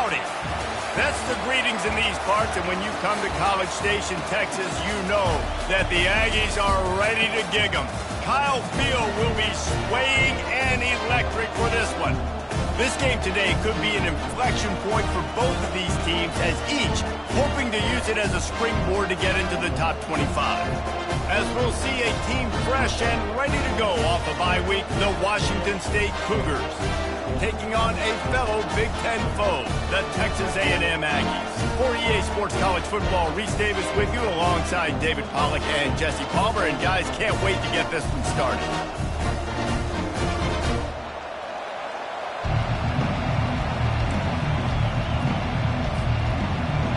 Howdy. That's the greetings in these parts, and when you come to College Station, Texas, you know that the Aggies are ready to gig 'em. Kyle Field will be swaying and electric for this one. This game today could be an inflection point for both of these teams, as each hoping to use it as a springboard to get into the top 25. As we'll see a team fresh and ready to go off a bye week, the Washington State Cougars, taking on a fellow Big Ten foe, the Texas A&M Aggies. For EA Sports College Football, Reese Davis with you alongside David Pollack and Jesse Palmer. And guys, can't wait to get this one started.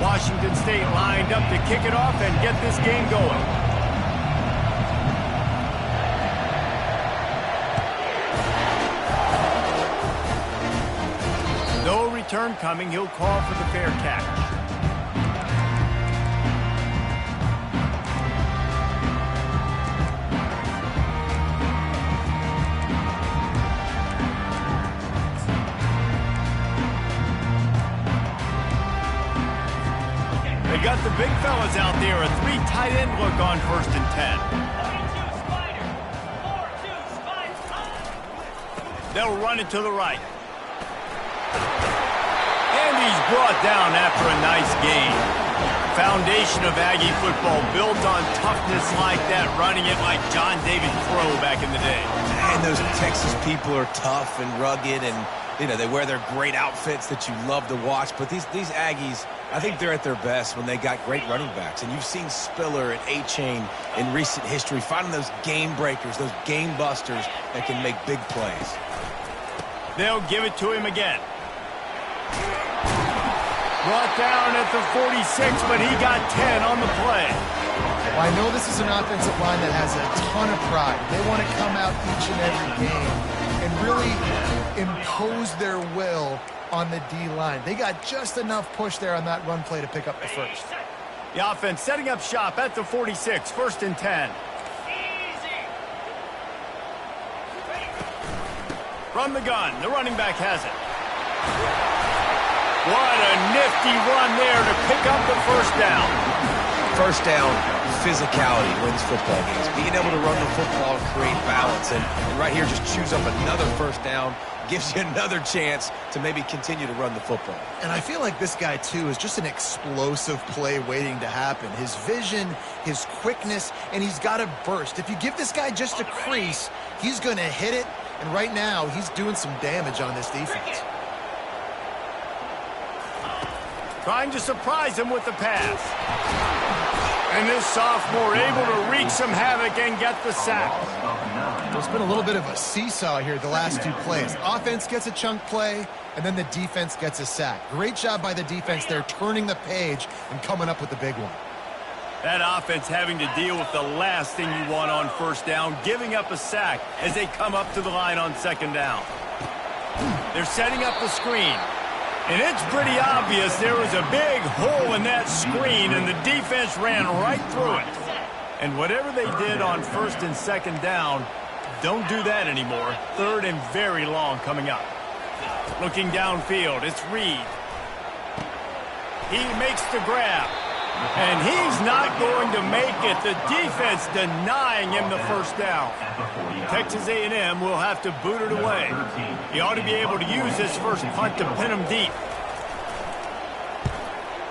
Washington State lined up to kick it off and get this game going. No return coming. He'll call for the fair catch. They got the big fellas out there. A 3 tight end look on 1st and 10. They'll run it to the right. And he's brought down after a nice gain. Foundation of Aggie football built on toughness like that, running it like John David Crow back in the day. And those Texas people are tough and rugged, and you know, they wear their great outfits that you love to watch. But these Aggies, I think they're at their best when they got great running backs. And you've seen Spiller and A-Chain in recent history finding those game breakers, those game busters that can make big plays. They'll give it to him again. Brought down at the 46, but he got 10 on the play. Well, I know this is an offensive line that has a ton of pride. They want to come out each and every game and really impose their will on the D-line. They got just enough push there on that run play to pick up the first. The offense setting up shop at the 46, 1st and 10. From the gun, the running back has it. What a nifty run there to pick up the first down. First down, physicality wins football games. Being able to run the football and create balance. And right here, just choose up another first down, gives you another chance to maybe continue to run the football. And I feel like this guy, too, is just an explosive play waiting to happen. His vision, his quickness, and he's got a burst. If you give this guy just a crease, he's going to hit it. And right now, he's doing some damage on this defense. Trying to surprise him with the pass. And this sophomore able to wreak some havoc and get the sack. There's been a little bit of a seesaw here the last 2 plays. Offense gets a chunk play, and then the defense gets a sack. Great job by the defense there, turning the page and coming up with the big one. That offense having to deal with the last thing you want on first down, giving up a sack as they come up to the line on 2nd down. They're setting up the screen. And it's pretty obvious there was a big hole in that screen, and the defense ran right through it. And whatever they did on 1st and 2nd down, don't do that anymore. 3rd and very long coming up. Looking downfield, it's Reed. He makes the grab. And he's not going to make it. The defense denying him the first down. Texas A&M will have to boot it away. He ought to be able to use this first punt to pin him deep.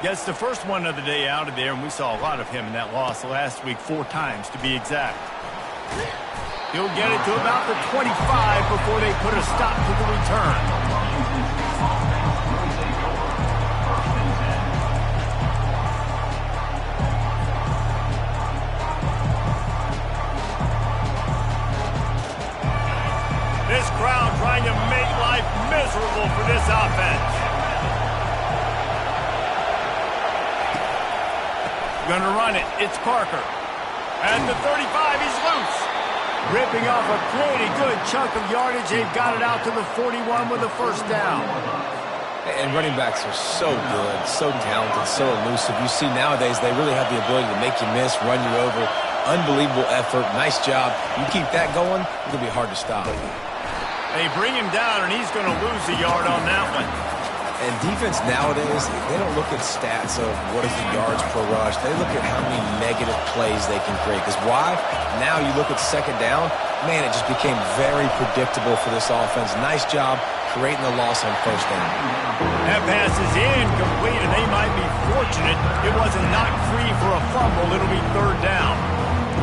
Gets the first one of the day out of there, and we saw a lot of him in that loss last week, 4 times to be exact. He'll get it to about the 25 before they put a stop to the return. This crowd trying to make life miserable for this offense. Gonna run it. It's Parker. At the 35, he's loose. Ripping off a pretty good chunk of yardage. They've got it out to the 41 with a first down. And running backs are so good, so talented, so elusive. You see nowadays they really have the ability to make you miss, run you over. Unbelievable effort. Nice job. You keep that going, it's going to be hard to stop. They bring him down, and he's going to lose a yard on that one. And defense nowadays, they don't look at stats of what is the yards per rush. They look at how many negative plays they can create. Because why? Now you look at second down, man, it just became very predictable for this offense. Nice job creating the loss on first down. That pass is incomplete, and they might be fortunate it wasn't knocked free for a fumble. It'll be third down.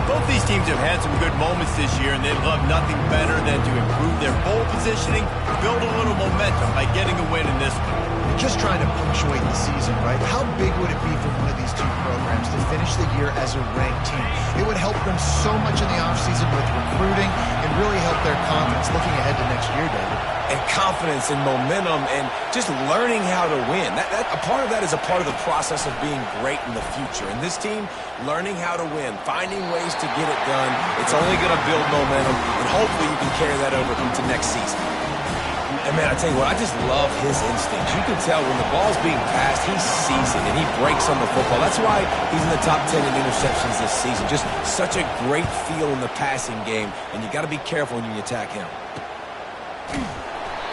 Both these teams have had some good moments this year, and they'd love nothing better than to improve their bowl positioning, build a little momentum by getting a win in this one. Just trying to punctuate the season, right? How big would it be for one of these two programs to finish the year as a ranked team? It would help them so much in the offseason with recruiting and really help their confidence looking ahead to next year, David. And confidence and momentum and just learning how to win. A part of that is a part of the process of being great in the future. And this team, learning how to win, finding ways to get it done, it's only going to build momentum, and hopefully you can carry that over to next season. And, man, I tell you what, I just love his instincts. You can tell when the ball's being passed, he sees it, and he breaks on the football. That's why he's in the top 10 in interceptions this season. Just such a great feel in the passing game, and you got to be careful when you attack him.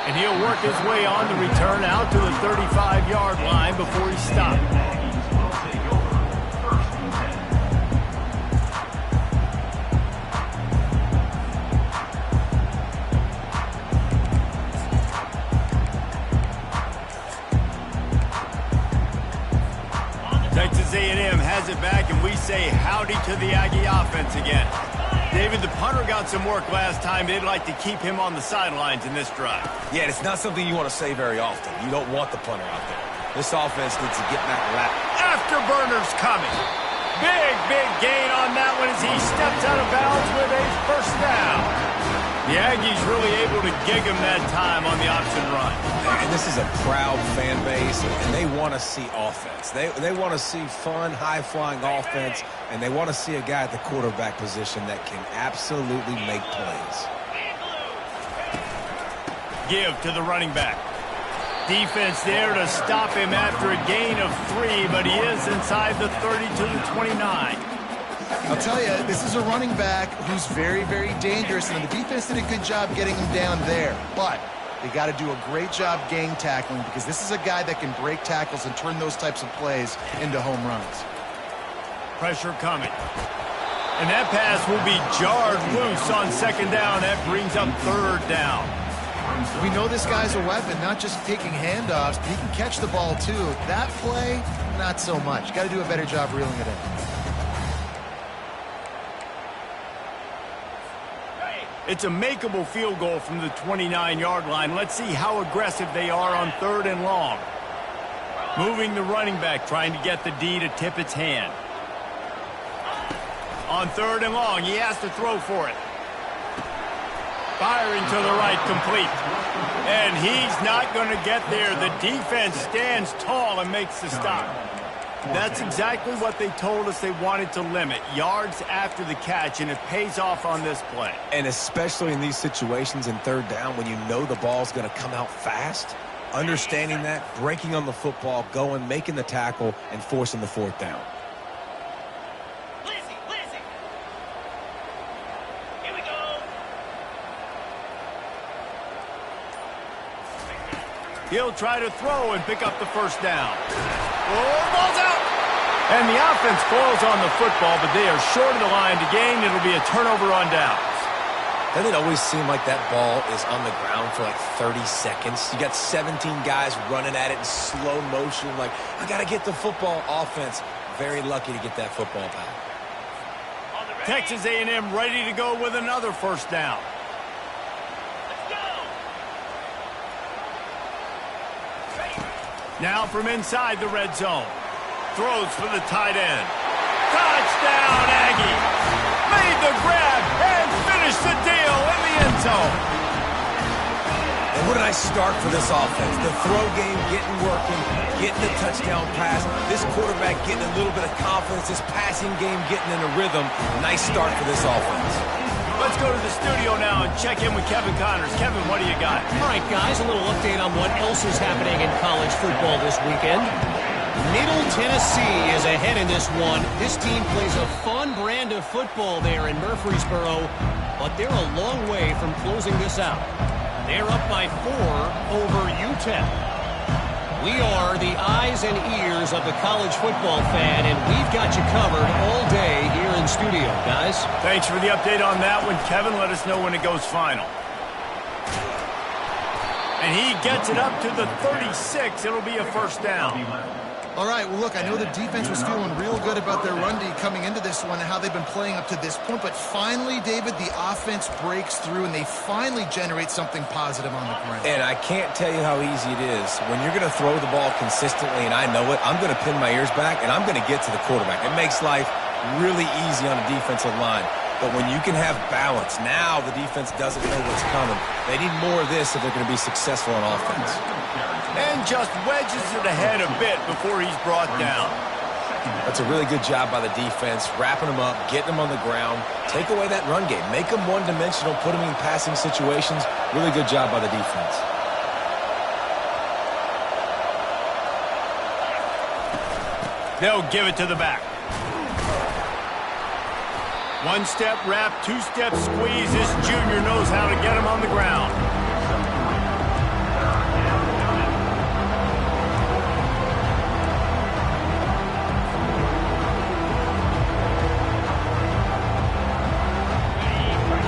And he'll work his way on the return out to the 35-yard line before he stopped. Texas A&M has it back, and we say howdy to the Aggie offense again. David, the punter got some work last time. They'd like to keep him on the sidelines in this drive. Yeah, it's not something you want to say very often. You don't want the punter out there. This offense needs to get back lap. Afterburner's coming. Big gain on that one as he steps out of bounds with a first down. The Aggies really able to gig him that time on the option run. And this is a proud fan base, and they want to see offense. They want to see fun, high-flying offense, and they want to see a guy at the quarterback position that can absolutely make plays. Give to the running back. Defense there to stop him after a gain of 3, but he is inside the 30 to the 29. I'll tell you, this is a running back who's very dangerous, and the defense did a good job getting him down there. But they got to do a great job gang tackling because this is a guy that can break tackles and turn those types of plays into home runs. Pressure coming. And that pass will be jarred loose on second down. That brings up third down. We know this guy's a weapon, not just taking handoffs, but he can catch the ball too. That play, not so much. Got to do a better job reeling it in. It's a makeable field goal from the 29-yard line. Let's see how aggressive they are on third and long. Moving the running back, trying to get the D to tip its hand. On third and long, he has to throw for it. Firing to the right, complete. And he's not going to get there. The defense stands tall and makes the stop. That's exactly what they told us they wanted to limit. Yards after the catch, and it pays off on this play. And especially in these situations in third down when you know the ball's going to come out fast, understanding that, breaking on the football, going, making the tackle, and forcing the fourth down. Here we go. He'll try to throw and pick up the first down. Oh, ball's out. And the offense falls on the football, but they are short of the line to gain. It'll be a turnover on downs. Doesn't it always seem like that ball is on the ground for like 30 seconds? You got 17 guys running at it in slow motion. Like, I got to get the football. Offense, very lucky to get that football back. Texas A&M ready to go with another first down. Now from inside the red zone. Throws for the tight end. Touchdown, Aggie! Made the grab and finished the deal in the end zone. And what a nice start for this offense. The throw game getting working, getting the touchdown pass. This quarterback getting a little bit of confidence. This passing game getting in a rhythm. Nice start for this offense. Let's go to the studio now and check in with Kevin Connors. Kevin, what do you got? All right, guys, a little update on what else is happening in college football this weekend. Middle Tennessee is ahead in this one. This team plays a fun brand of football there in Murfreesboro, but they're a long way from closing this out. They're up by 4 over UTEP. We are the eyes and ears of the college football fan, and we've got you covered all day here in studio, guys. Thanks for the update on that one, Kevin. Let us know when it goes final. And he gets it up to the 36. It'll be a first down. All right, well, look, I know the defense was feeling real good about their run D coming into this one and how they've been playing up to this point. But finally, David, the offense breaks through, and they finally generate something positive on the ground. And I can't tell you how easy it is. When you're going to throw the ball consistently, and I know it, I'm going to pin my ears back, and I'm going to get to the quarterback. It makes life really easy on a defensive line. But when you can have balance, now the defense doesn't know what's coming. They need more of this if they're going to be successful on offense. And just wedges it ahead a bit before he's brought down. That's a really good job by the defense, wrapping them up, getting them on the ground. Take away that run game. Make them one-dimensional, put them in passing situations. Really good job by the defense. They'll give it to the back. One-step wrap, two-step squeeze. This junior knows how to get him on the ground.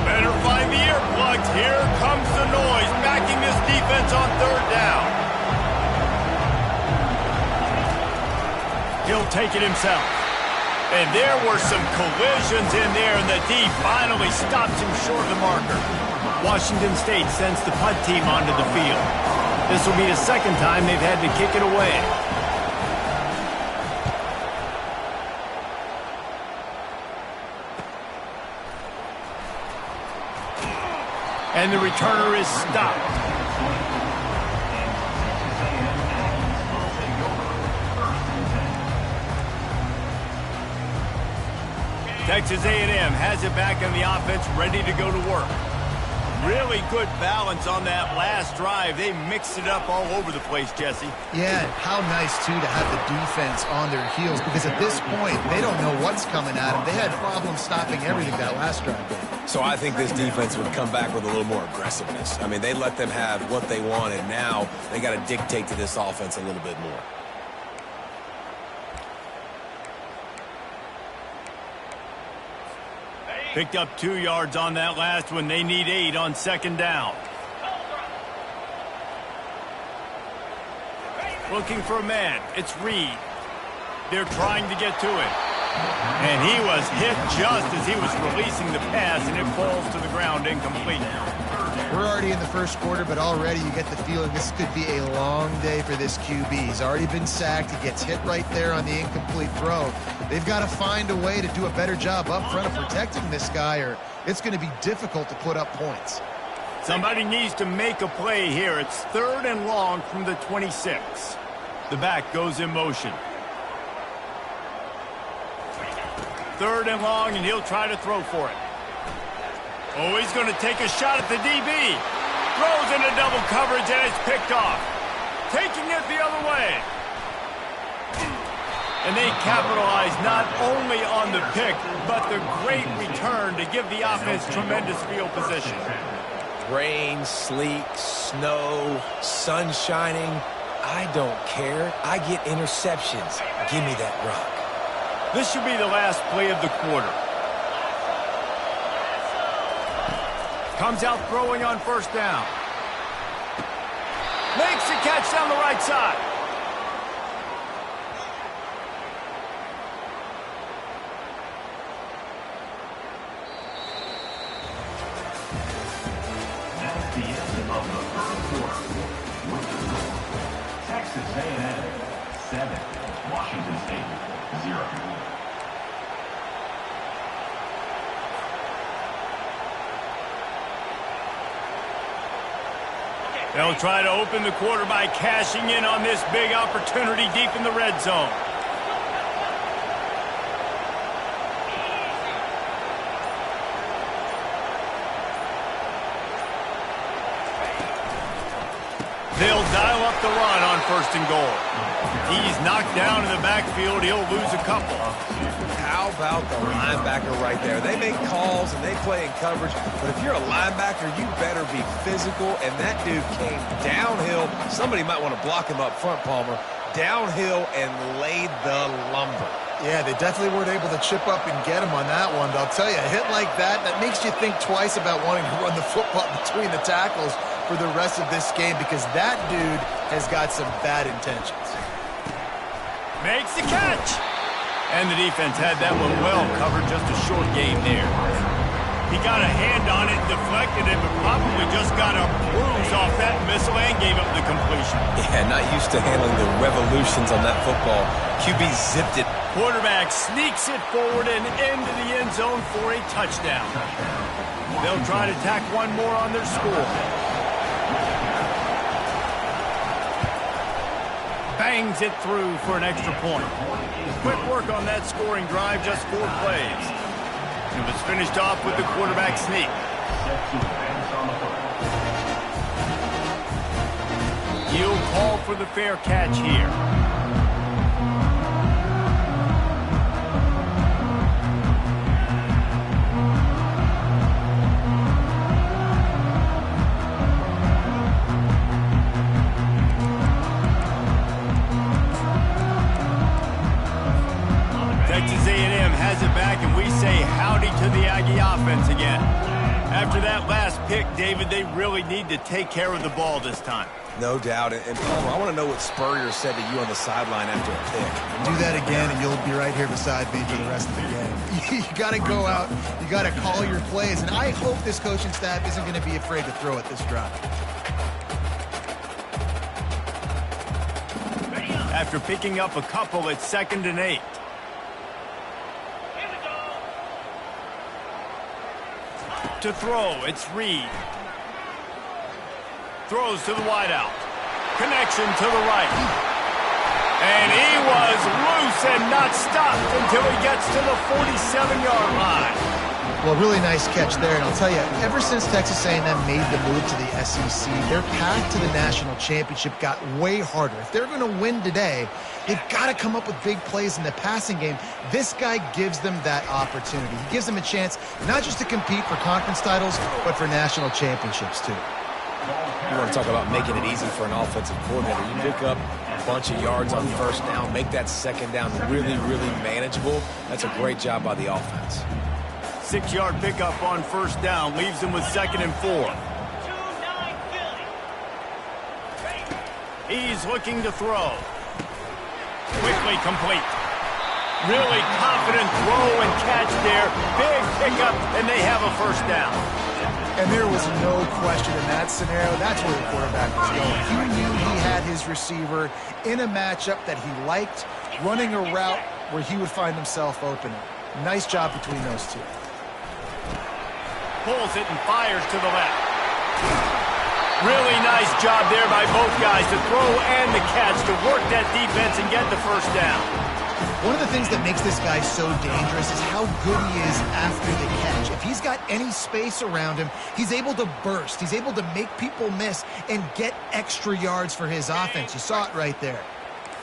Better find the earplugs. Here comes the noise, backing this defense on third down. He'll take it himself. And there were some collisions in there, and the D finally stops him short of the marker. Washington State sends the punt team onto the field. This will be the second time they've had to kick it away. And the returner is stopped. Texas A&M has it back in the offense, ready to go to work. Really good balance on that last drive. They mixed it up all over the place, Jesse. Yeah, how nice, too, to have the defense on their heels, because at this point, they don't know what's coming at them. They had problems stopping everything that last drive. So I think this defense would come back with a little more aggressiveness. I mean, they let them have what they wanted. Now they got to dictate to this offense a little bit more. Picked up 2 yards on that last one. They need 8 on second down. Looking for a man. It's Reed. They're trying to get to it. And he was hit just as he was releasing the pass, and it falls to the ground incomplete. We're already in the first quarter, but already you get the feeling this could be a long day for this QB. He's already been sacked. He gets hit right there on the incomplete throw. They've got to find a way to do a better job up front of protecting this guy, or it's going to be difficult to put up points. Somebody needs to make a play here. It's 3rd and long from the 26. The back goes in motion. 3rd and long, and he'll try to throw for it. Oh, he's going to take a shot at the DB. Throws into double coverage, and it's picked off. Taking it the other way. And they capitalize not only on the pick, but the great return to give the offense tremendous field position. Rain, sleet, snow, sun shining. I don't care. I get interceptions. Give me that rock. This should be the last play of the quarter. Comes out throwing on first down. Makes the catch down the right side. That's the end of the first quarter. With the score, Texas A&M 7, Washington State 0. They'll try to open the quarter by cashing in on this big opportunity deep in the red zone. They'll dial up the run on 1st and goal. He's knocked down in the backfield. He'll lose a couple. How about the linebacker right there? They make calls and they play in coverage, but if you're a linebacker, you better be physical, and that dude came downhill. Somebody might want to block him up front, Palmer. Downhill and laid the lumber. Yeah, they definitely weren't able to chip up and get him on that one. But I'll tell you, a hit like that makes you think twice about wanting to run the football between the tackles for the rest of this game, because that dude has got some bad intentions. Makes the catch. And the defense had that one well covered. Just a short game there. He got a hand on it, deflected it, but probably just got a bruise off that missile and gave up the completion. Yeah, not used to handling the revolutions on that football. QB zipped it. Quarterback sneaks it forward and into the end zone for a touchdown. They'll try to tack one more on their score. Bangs it through for an extra point. Quick work on that scoring drive, just 4 plays. It was finished off with the quarterback sneak. He'll call for the fair catch here. Texas A&M has it back, and we say howdy to the Aggie offense again. After that last pick, David, they really need to take care of the ball this time. No doubt. And Palmer, I want to know what Spurrier said to you on the sideline after a pick. Do that again, and you'll be right here beside me for the rest of the game. You got to go out. You got to call your plays, and I hope this coaching staff isn't going to be afraid to throw it this drive. After picking up a couple, it's 2nd and 8. To throw, it's Reed. Throws to the wideout. Connection to the right. And he was loose and not stopped until he gets to the 47-yard line. Well, really nice catch there, and I'll tell you, ever since Texas A&M made the move to the SEC, their path to the national championship got way harder. If they're going to win today, they've got to come up with big plays in the passing game. This guy gives them that opportunity. He gives them a chance not just to compete for conference titles, but for national championships, too. You want to talk about making it easy for an offensive coordinator. You pick up a bunch of yards on 1st down, make that 2nd down really, really manageable. That's a great job by the offense. 6-yard pickup on 1st down leaves him with 2nd and 4. He's looking to throw. Quickly complete. Really confident throw and catch there. Big pickup, and they have a 1st down. And there was no question in that scenario. That's where the quarterback was going. He knew he had his receiver in a matchup that he liked, running a route where he would find himself open. Nice job between those two. Pulls it and fires to the left. Really nice job there by both guys to throw and the catch to work that defense and get the 1st down. One of the things that makes this guy so dangerous is how good he is after the catch. If he's got any space around him, he's able to burst. He's able to make people miss and get extra yards for his offense. You saw it right there.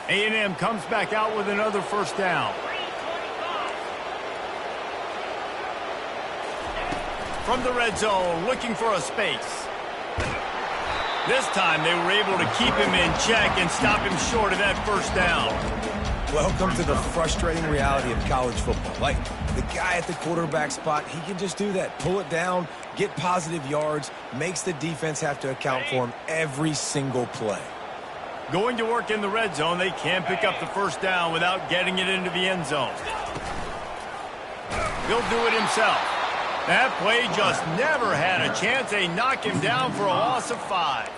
A&M comes back out with another 1st down. From the red zone, looking for a space. This time they were able to keep him in check and stop him short of that 1st down. Welcome to the frustrating reality of college football. Like, the guy at the quarterback spot, he can just do that. Pull it down, get positive yards, makes the defense have to account for him every single play. Going to work in the red zone, they can't pick up the 1st down without getting it into the end zone. He'll do it himself. That play just never had a chance. They knock him down for a loss of 5.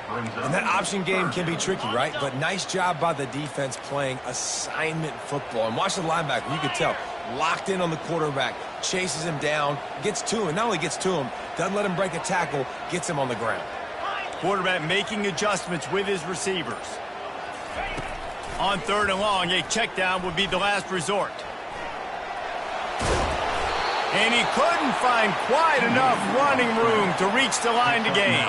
And that option game can be tricky, right? But nice job by the defense playing assignment football. And watch the linebacker. You could tell. Locked in on the quarterback. Chases him down. Gets to him. Not only gets to him, doesn't let him break a tackle. Gets him on the ground. Quarterback making adjustments with his receivers. On 3rd and long, a check down would be the last resort. And he couldn't find quite enough running room to reach the line to gain.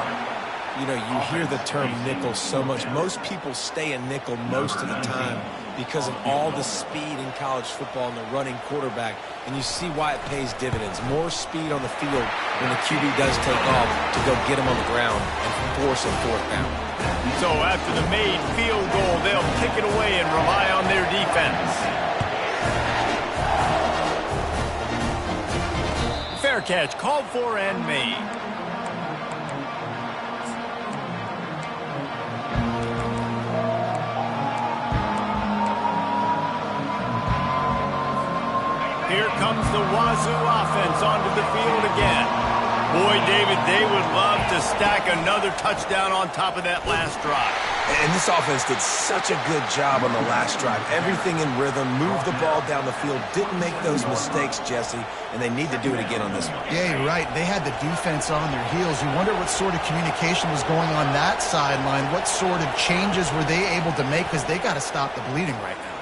You know, you hear the term nickel so much. Most people stay in nickel most of the time because of all the speed in college football and the running quarterback. And you see why it pays dividends. More speed on the field when the QB does take off to go get him on the ground and force a fourth down. So after the made field goal, they'll kick it away and rely on their defense. Fair catch, called for and made. Here comes the Wazoo offense onto the field again. Boy, David, they would love to stack another touchdown on top of that last drive. And this offense did such a good job on the last drive. Everything in rhythm, moved the ball down the field, didn't make those mistakes, Jesse, and they need to do it again on this one. Yeah, you're right. They had the defense on their heels. You wonder what sort of communication was going on that sideline. What sort of changes were they able to make, because they got to stop the bleeding right now.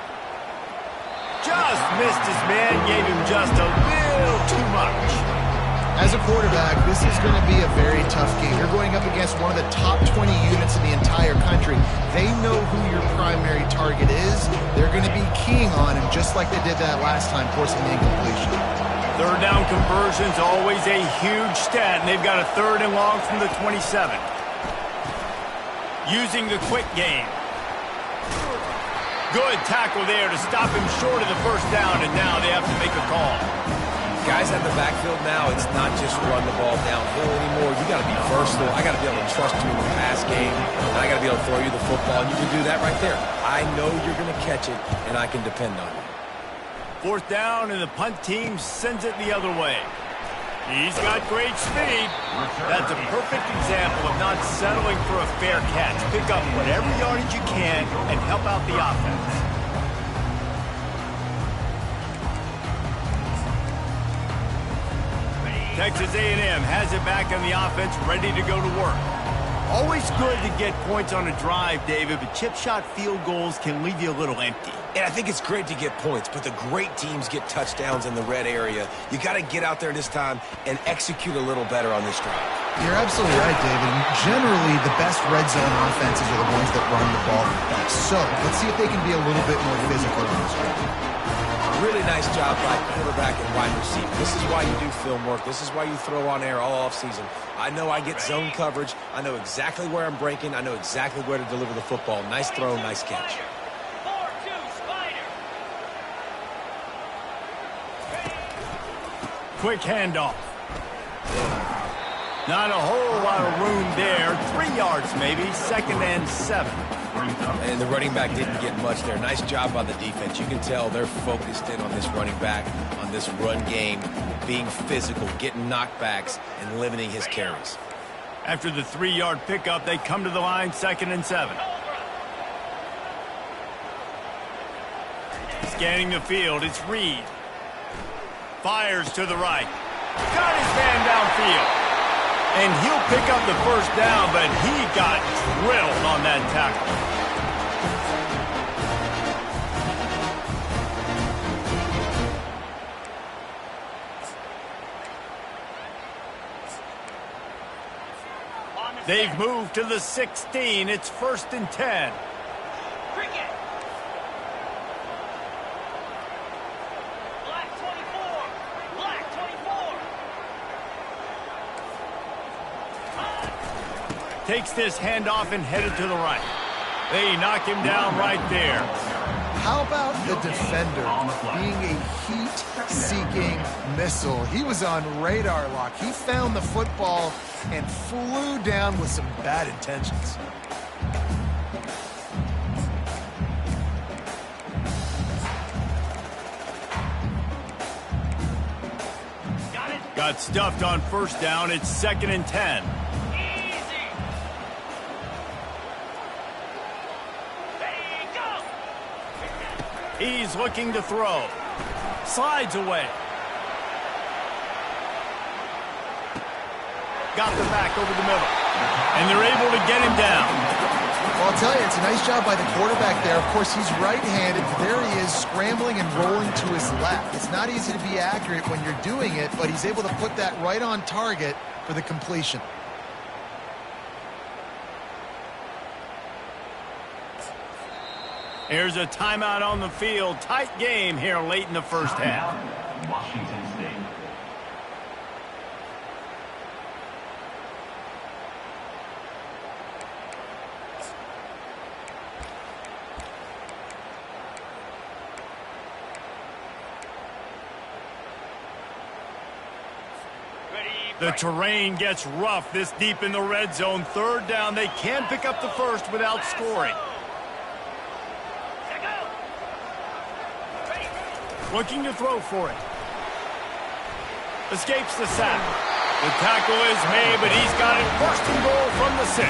Just missed his man, gave him just a little too much. As a quarterback, this is going to be a very tough game. You're going up against one of the top 20 units in the entire country. They know who your primary target is. They're going to be keying on him just like they did that last time, forcing the incompletion. Third down conversion's always a huge stat, and they've got a 3rd and long from the 27. Using the quick game. Good tackle there to stop him short of the first down, and now they have to make a call. Guys at the backfield now, it's not just run the ball downhill anymore. You got to be versatile. I got to be able to trust you in the pass game, and I got to be able to throw you the football, and you can do that right there. I know you're going to catch it, and I can depend on you. 4th down, and the punt team sends it the other way. He's got great speed. That's a perfect example of not settling for a fair catch. Pick up whatever yardage you can and help out the offense. Texas A&M has it back on the offense, ready to go to work. Always good to get points on a drive, David, but chip shot field goals can leave you a little empty. And I think it's great to get points, but the great teams get touchdowns in the red area. You got to get out there this time and execute a little better on this drive. You're absolutely right, David. Generally, the best red zone offenses are the ones that run the ball the best. So let's see if they can be a little bit more physical in this drive. Really nice job by quarterback and wide receiver. This is why you do film work. This is why you throw on air all offseason. I know I get zone coverage. I know exactly where I'm breaking. I know exactly where to deliver the football. Nice throw, nice catch. Quick handoff. Not a whole lot of room there. 3 yards maybe. 2nd and 7. And the running back didn't get much there. Nice job by the defense. You can tell they're focused in on this running back, on this run game, being physical, getting knockbacks, and limiting his carries. After the 3-yard pickup, they come to the line, 2nd and 7. Scanning the field, it's Reed. Fires to the right. Got his man downfield. And he'll pick up the first down, but he got drilled on that tackle. They've moved to the 16. It's 1st and 10. Takes this handoff and headed to the right. They knock him down right there. How about the defender being a heat-seeking missile? He was on radar lock. He found the football and flew down with some bad intentions. Got stuffed on 1st down. It's 2nd and 10. He's looking to throw. Slides away. Got the back over the middle. And they're able to get him down. Well, I'll tell you, it's a nice job by the quarterback there. Of course, he's right-handed. There he is, scrambling and rolling to his left. It's not easy to be accurate when you're doing it, but he's able to put that right on target for the completion. Here's a timeout on the field. Tight game here late in the first half. Washington State. The terrain gets rough this deep in the red zone. Third down. They can pick up the first without scoring. Looking to throw for it. Escapes the sack. The tackle is made, but he's got it first and goal from the 6.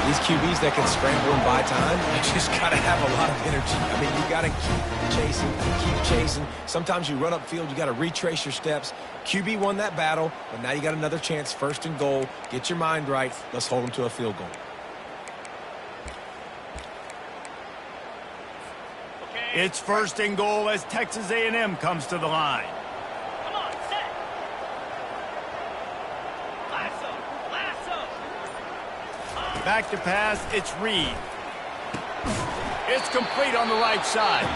These QBs that can scramble and buy time, you just got to have a lot of energy. I mean, you got to keep chasing. Sometimes you run upfield, you got to retrace your steps. QB won that battle, but now you got another chance, first and goal. Get your mind right. Let's hold them to a field goal. It's first and goal as Texas A&M comes to the line. Come on, set. Lasso. Back to pass, it's Reed. It's complete on the right side.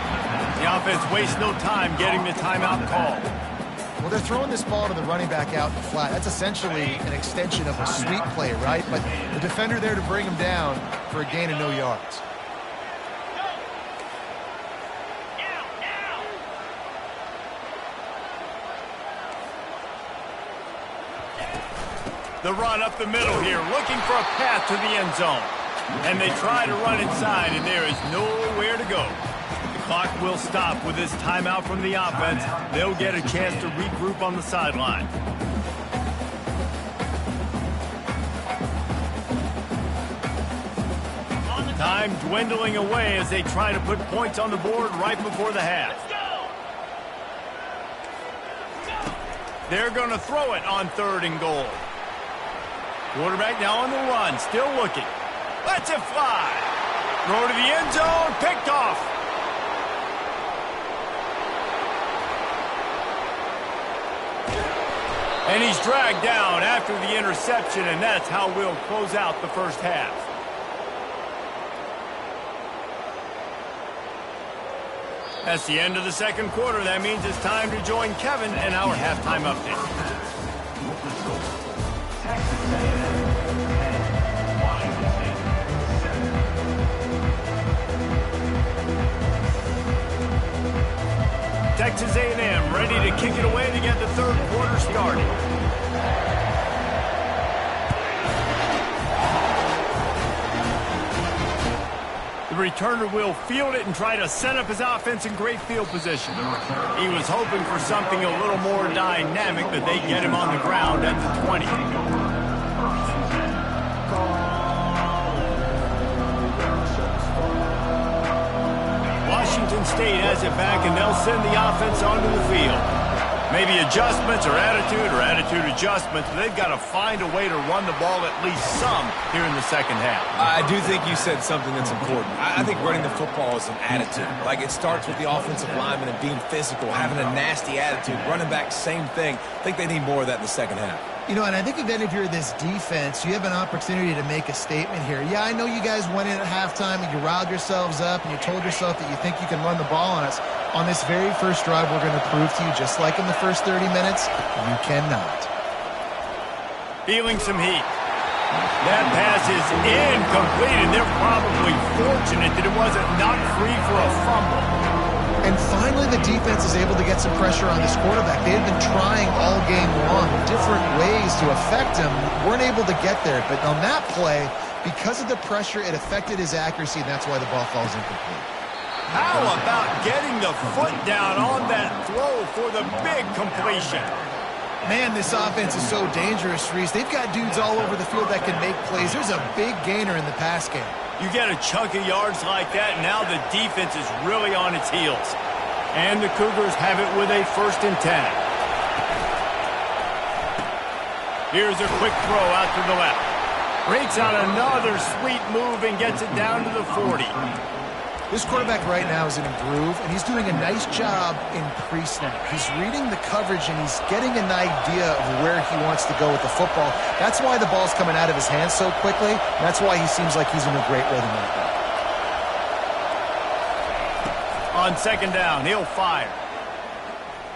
The offense wastes no time getting the timeout call. Well, they're throwing this ball to the running back out in the flat. That's essentially an extension of a sweep play, right? But the defender there to bring him down for a gain of no yards. The run up the middle here, looking for a path to the end zone. And they try to run inside, and there is nowhere to go. The clock will stop with this timeout from the offense. They'll get a chance to regroup on the sideline. Time dwindling away as they try to put points on the board right before the half. They're going to throw it on third and goal. Quarterback now on the run, still looking. Lets it fly. Throw to the end zone, picked off. And he's dragged down after the interception, and that's how we'll close out the first half. That's the end of the second quarter. That means it's time to join Kevin and our halftime update. Texas A&M 10, Washington State 7. Texas A&M ready to kick it away to get the third quarter started. The returner will field it and try to set up his offense in great field position. He was hoping for something a little more dynamic, but they get him on the ground at the 20. Washington State has it back, and they'll send the offense onto the field. Maybe adjustments or attitude adjustments. They've got to find a way to run the ball at least some here in the second half. I do think you said something that's important. I think running the football is an attitude. Like, it starts with the offensive lineman and being physical, having a nasty attitude. Running back, same thing. I think they need more of that in the second half. You know, and I think then if you're this defense, you have an opportunity to make a statement here. Yeah, I know you guys went in at halftime and you riled yourselves up and you told yourself that you think you can run the ball on us. On this very first drive, we're going to prove to you, just like in the first 30 minutes, you cannot. Feeling some heat. That pass is incomplete, and they're probably fortunate that it wasn't knocked free for a fumble. And finally, the defense is able to get some pressure on this quarterback. They had been trying all game long different ways to affect him. Weren't able to get there. But on that play, because of the pressure, it affected his accuracy, and that's why the ball falls incomplete. How about getting the foot down on that throw for the big completion? Man, this offense is so dangerous, Reese. They've got dudes all over the field that can make plays. There's a big gainer in the pass game. You get a chunk of yards like that, now the defense is really on its heels. And the Cougars have it with a 1st and 10. Here's a quick throw out to the left. Breaks out another sweet move and gets it down to the 40. This quarterback right now is in a groove, and he's doing a nice job in pre-snap. He's reading the coverage, and he's getting an idea of where he wants to go with the football. That's why the ball's coming out of his hands so quickly, and that's why he seems like he's in a great rhythm right now. On second down, he'll fire.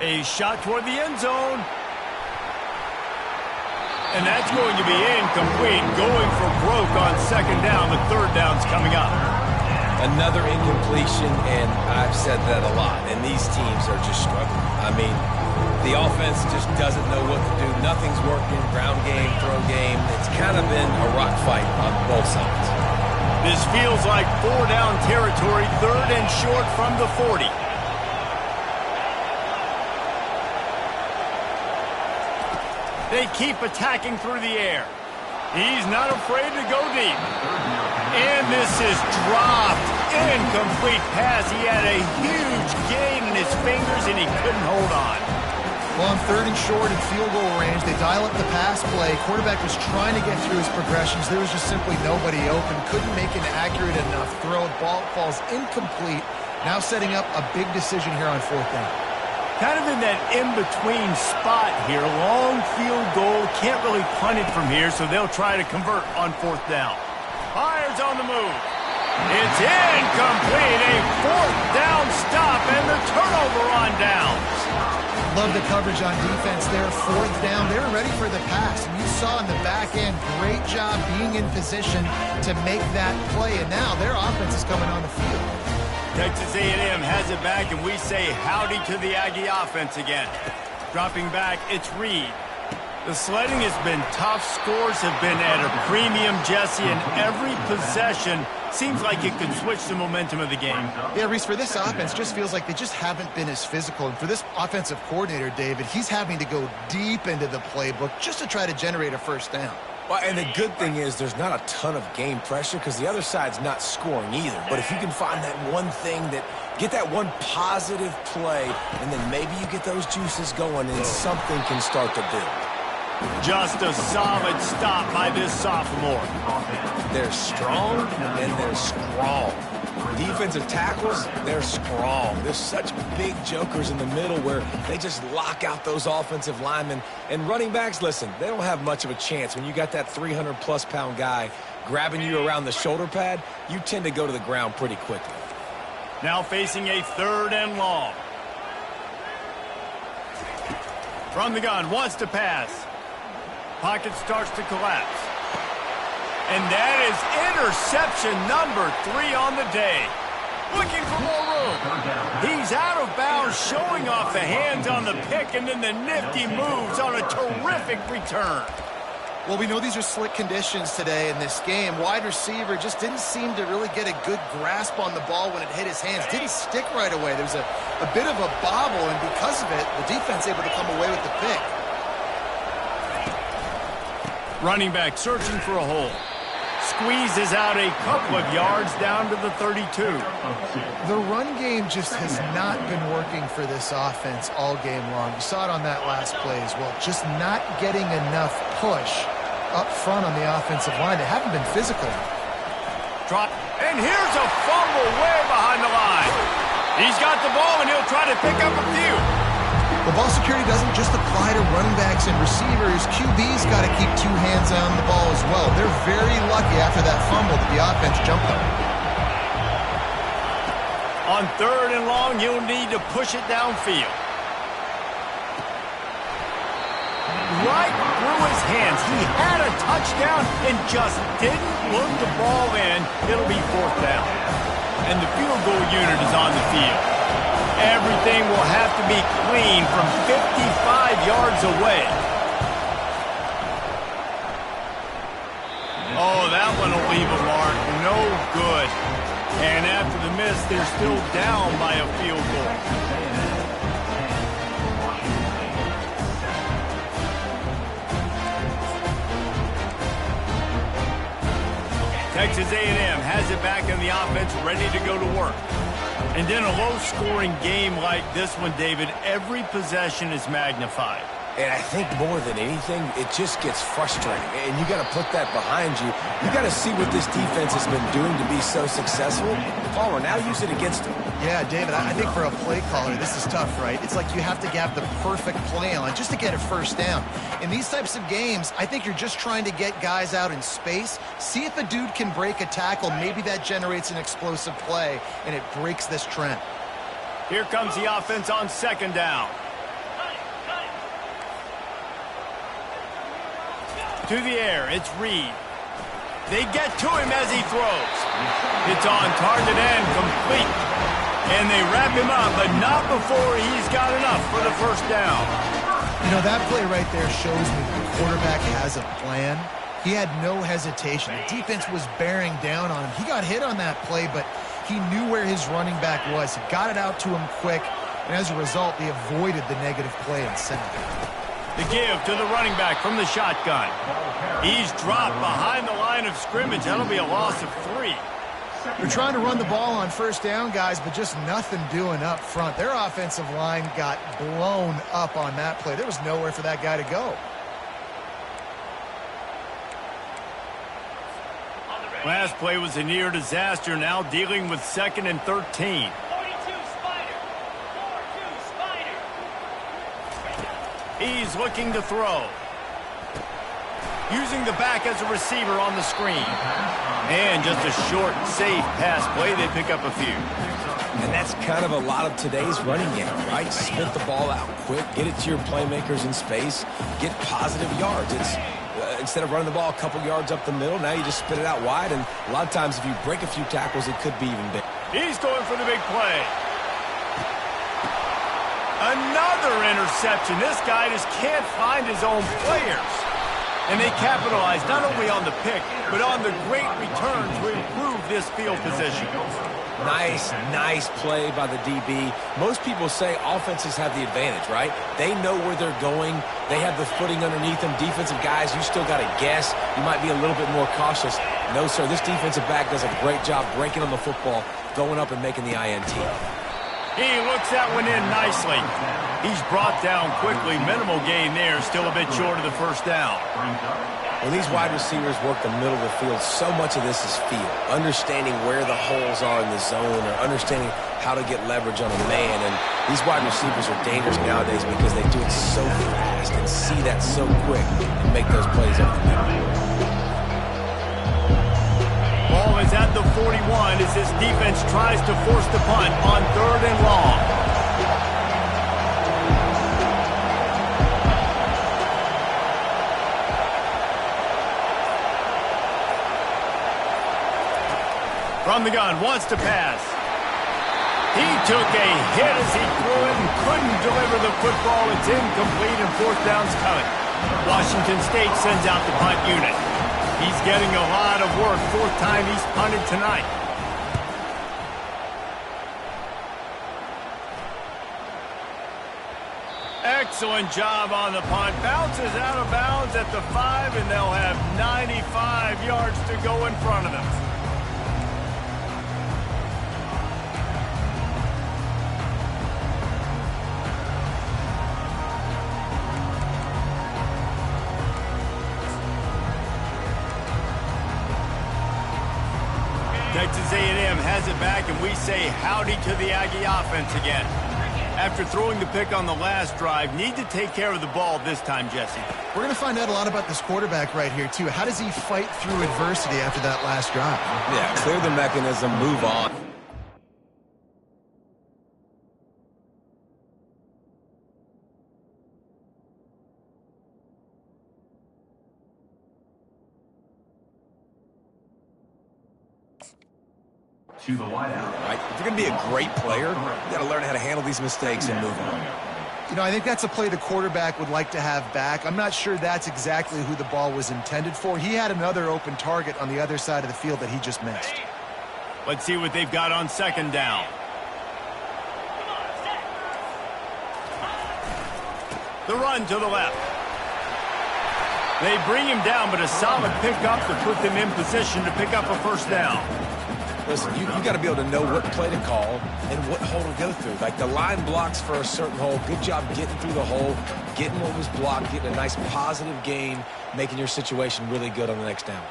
A shot toward the end zone. And that's going to be incomplete. Going for broke on second down. The third down's coming up. Another incompletion, and I've said that a lot, and these teams are just struggling. I mean, the offense just doesn't know what to do. Nothing's working. Ground game, throw game. It's kind of been a rock fight on both sides. This feels like 4-down territory, third and short from the 40. They keep attacking through the air. He's not afraid to go deep. And this is dropped. Incomplete pass. He had a huge gain in his fingers, and he couldn't hold on. Well, on third and short and field goal range, they dial up the pass play. Quarterback was trying to get through his progressions. There was just simply nobody open. Couldn't make an accurate enough throw. Ball falls incomplete. Now setting up a big decision here on fourth down. Kind of in that in-between spot here. Long field goal. Can't really punt it from here, so they'll try to convert on fourth down. Fires on the move. It's incomplete. A fourth down stop and the turnover on downs. Love the coverage on defense there. Fourth down. They were ready for the pass. And you saw in the back end, great job being in position to make that play. And now their offense is coming on the field. Texas A&M has it back, and we say howdy to the Aggie offense again. Dropping back, it's Reed. The sledding has been tough. Scores have been at a premium, Jesse, and every possession seems like it could switch the momentum of the game. Yeah, Reese, for this offense, just feels like they just haven't been as physical. And for this offensive coordinator, David, he's having to go deep into the playbook just to try to generate a first down. Well, and the good thing is there's not a ton of game pressure because the other side's not scoring either. But if you can find that one thing get that one positive play, and then maybe you get those juices going and something can start to build. Just a solid stop by this sophomore. They're strong and they're strong. Defensive tackles, they're strong. There's such big jokers in the middle where they just lock out those offensive linemen. And running backs, listen, they don't have much of a chance. When you got that 300-plus pound guy grabbing you around the shoulder pad, you tend to go to the ground pretty quickly. Now facing a third and long. From the gun, wants to pass. Pocket starts to collapse. And that is interception number 3 on the day. Looking for more room. He's out of bounds, showing off the hands on the pick, and then the nifty moves on a terrific return. Well, we know these are slick conditions today in this game. Wide receiver just didn't seem to really get a good grasp on the ball when it hit his hands. Didn't stick right away. There was a bit of a bobble, and because of it, the defense able to come away with the pick. Running back searching for a hole. Squeezes out a couple of yards down to the 32. The run game just has not been working for this offense all game long. You saw it on that last play as well. Just not getting enough push up front on the offensive line. They haven't been physical. Drop. And here's a fumble way behind the line. He's got the ball, and he'll try to pick up a few. The ball security doesn't just apply to running backs and receivers. QB's got to keep 2 hands on the ball as well. They're very lucky after that fumble that the offense jumped on. On third and long, you'll need to push it downfield. Right through his hands. He had a touchdown and just didn't look the ball in. It'll be fourth down. And the field goal unit is on the field. Everything will have to be clean from 55 yards away. Oh, that one will leave a mark. No good. And after the miss, they're still down by a field goal. Texas A&M has it back in the offense, ready to go to work. And in a low-scoring game like this one, David, every possession is magnified. And I think more than anything, it just gets frustrating. And you got to put that behind you. You got to see what this defense has been doing to be so successful. Palmer, now use it against them. Yeah, David, I think for a play caller, this is tough, right? It's like you have to have the perfect play on just to get a first down. In these types of games, I think you're just trying to get guys out in space, see if a dude can break a tackle. Maybe that generates an explosive play, and it breaks this trend. Here comes the offense on second down. To the air, it's Reed. They get to him as he throws. It's on target and complete. And they wrap him up, but not before he's got enough for the first down. You know, that play right there shows me that the quarterback has a plan. He had no hesitation. The defense was bearing down on him. He got hit on that play, but he knew where his running back was. He got it out to him quick, and as a result, they avoided the negative play and sack. The give to the running back from the shotgun. He's dropped behind the line of scrimmage. That'll be a loss of 3. They're trying to run the ball on first down, guys, but just nothing doing up front. Their offensive line got blown up on that play. There was nowhere for that guy to go. Last play was a near disaster, now dealing with 2nd and 13. 42 Spider. 4-2 Spider. He's looking to throw. Using the back as a receiver on the screen. And just a short, safe pass play. They pick up a few. And that's kind of a lot of today's running game, right? Spit the ball out quick, get it to your playmakers in space, get positive yards. It's instead of running the ball a couple yards up the middle, now you just spit it out wide, and a lot of times if you break a few tackles, it could be even big. He's going for the big play. Another interception. This guy just can't find his own players. And they capitalize not only on the pick, but on the great return to improve this field position. Nice play by the DB. Most people say offenses have the advantage, right? They know where they're going. They have the footing underneath them. Defensive guys, you still got to guess. You might be a little bit more cautious. No, sir, this defensive back does a great job breaking on the football, going up and making the INT. He looks that one in nicely. He's brought down quickly. Minimal gain there. Still a bit short of the first down. When these wide receivers work the middle of the field, so much of this is feel. Understanding where the holes are in the zone or understanding how to get leverage on a man. And these wide receivers are dangerous nowadays because they do it so fast and see that so quick and make those plays over the middle. Ball is at the 41 as this defense tries to force the punt on 3rd and long. From the gun, wants to pass. He took a hit as he threw it and couldn't deliver the football. It's incomplete and 4th down's coming. Washington State sends out the punt unit. He's getting a lot of work. 4th time he's punted tonight. Excellent job on the punt. Bounces out of bounds at the 5, and they'll have 95 yards to go in front of them. Texas A&M has it back, and we say howdy to the Aggie offense again. After throwing the pick on the last drive, need to take care of the ball this time, Jesse. We're going to find out a lot about this quarterback right here, too. How does he fight through adversity after that last drive? Yeah, clear the mechanism, move on. To the wideout. Right? If you're going to be a great player, you got to learn how to handle these mistakes and move on. You know, I think that's a play the quarterback would like to have back. I'm not sure that's exactly who the ball was intended for. He had another open target on the other side of the field that he just missed. Let's see what they've got on 2nd down. The run to the left. They bring him down, but a solid pickup to put them in position to pick up a 1st down. Listen, you got to be able to know what play to call and what hole to go through. Like the line blocks for a certain hole. Good job getting through the hole, getting what was blocked, getting a nice positive gain, making your situation really good on the next down.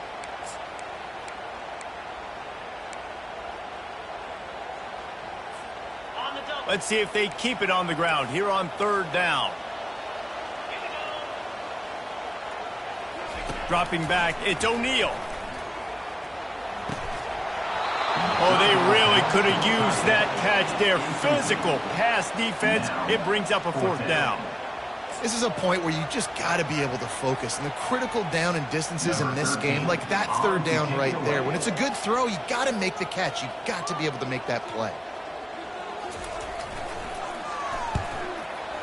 Let's see if they keep it on the ground here on 3rd down. Dropping back, it's O'Neal. Oh, they really really could have used that catch there. Physical pass defense. It brings up a 4th down. This is a point where you just got to be able to focus. And the critical down and distances in this game, like that 3rd down right there, when it's a good throw, you got to make the catch. You got to be able to make that play.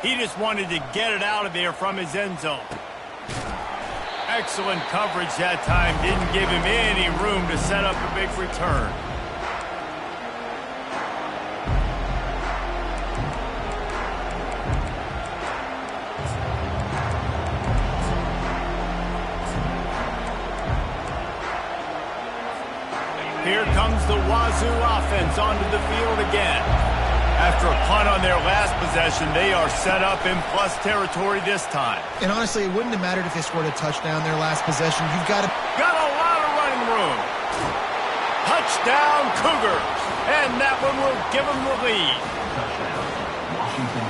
He just wanted to get it out of there from his end zone. Excellent coverage that time. Didn't give him any room to set up a big return. Here comes the Wazoo offense onto the field again. After a punt on their last possession, they are set up in plus territory this time. And honestly, it wouldn't have mattered if they scored a touchdown their last possession. You've got to... Got a lot of running room. Touchdown Cougars. And that one will give them the lead.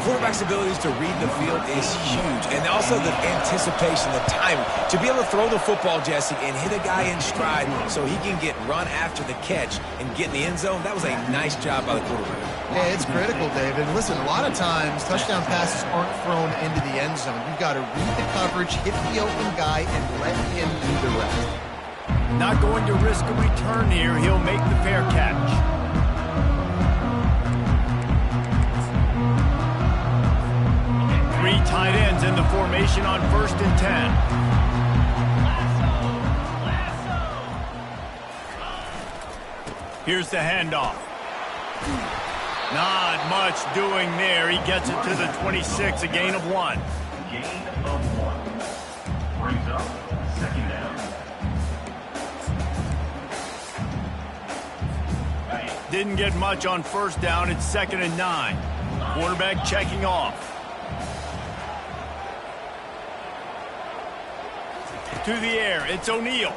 Quarterback's abilities to read the field is huge. And also the anticipation, the time. To be able to throw the football, Jesse, and hit a guy in stride so he can get run after the catch and get in the end zone, that was a nice job by the quarterback. Yeah, it's critical, David. Listen, a lot of times touchdown passes aren't thrown into the end zone. You've got to read the coverage, hit the open guy, and let him do the rest. Not going to risk a return here. He'll make the fair catch. Three tight ends in the formation on 1st and 10. Here's the handoff. Not much doing there. He gets it to the 26, a gain of 1. Gain of 1. Brings up 2nd down. Didn't get much on 1st down. It's 2nd and 9. Quarterback checking off. To the air, it's O'Neal.